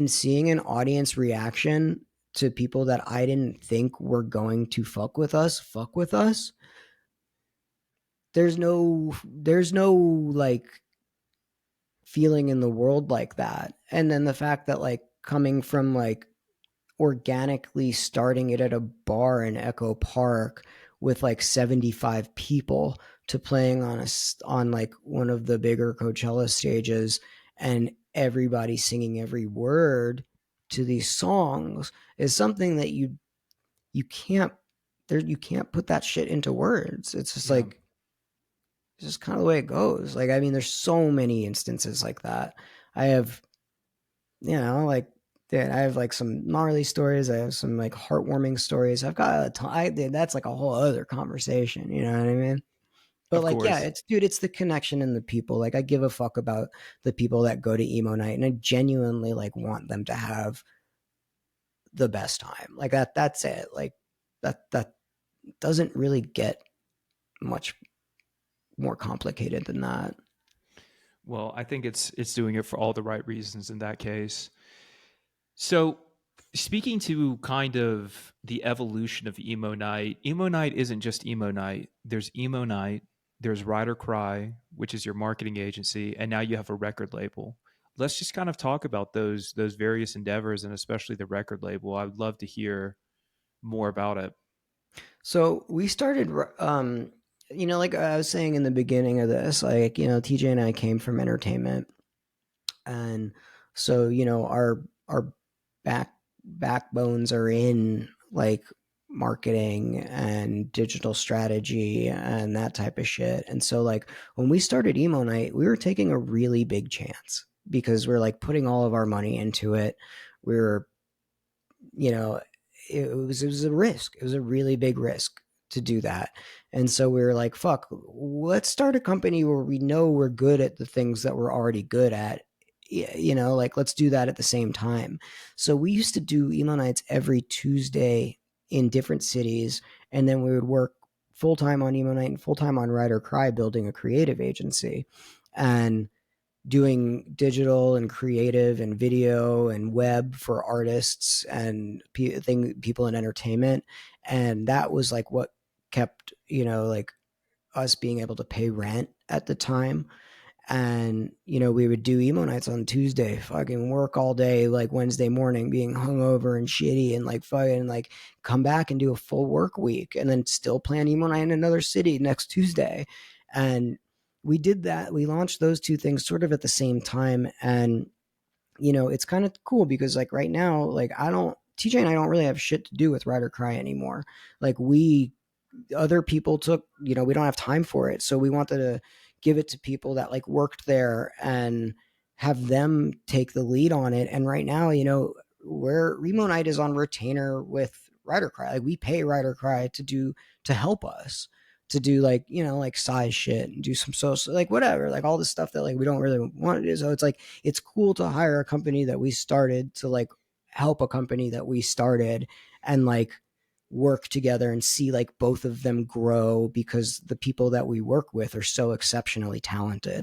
and seeing an audience reaction to people that I didn't think were going to fuck with us. There's no like feeling in the world like that. And then the fact that like coming from like organically starting it at a bar in Echo Park with like 75 people to playing on like one of the bigger Coachella stages, and everybody singing every word to these songs is something that you can't you can't put that shit into words. It's just Yeah, like it's just kind of the way it goes. Like, I mean, there's so many instances like that. I have, like, dude, I have like some gnarly stories. I have some like heartwarming stories. I've got a ton. Dude, that's like a whole other conversation. You know what I mean? But of like, yeah, course. it's dude, it's the connection and the people. Like, I give a fuck about the people that go to Emo Night, and I genuinely like want them to have the best time. Like that. That's it. Like that doesn't really get much more complicated than that. Well, I think it's doing it for all the right reasons in that case. So, speaking to kind of the evolution of Emo Night isn't just Emo Night. There's Emo Night, there's Rider Cry, which is your marketing agency, and now you have a record label. Let's just kind of talk about those various endeavors and especially the record label. I would love to hear more about it. So we started, like I was saying in the beginning of this, like, TJ and I came from entertainment. And so, our backbones are in like marketing and digital strategy and that type of shit. And so, like, when we started Emo Night, we were taking a really big chance because we're like putting all of our money into it. We were, you know, it was a risk. It was a really big risk to do that. And so we were like, fuck, let's start a company where we know we're good at the things that we're already good at. Like, let's do that at the same time. So we used to do emo nights every Tuesday in different cities, and then we would work full time on emo night and full time on Ride or Cry, building a creative agency. And doing digital and creative and video and web for artists and people in entertainment. And that was like what kept, like us being able to pay rent at the time. And, we would do emo nights on Tuesday, fucking work all day, like Wednesday morning, being hungover and shitty, and like fucking like come back and do a full work week and then still plan emo night in another city next Tuesday. And we did that. We launched those two things sort of at the same time. And, it's kind of cool because like right now, like TJ and I don't really have shit to do with Ride or Cry anymore. Like other people took, we don't have time for it. So we wanted to give it to people that like worked there and have them take the lead on it. And right now, where Remo Night is on retainer with Rider Cry. Like we pay Rider Cry to help us to do like, like size shit and do some social, like whatever, like all the stuff that like we don't really want to do. So it's like, it's cool to hire a company that we started to like help a company that we started and like work together and see like both of them grow because the people that we work with are so exceptionally talented.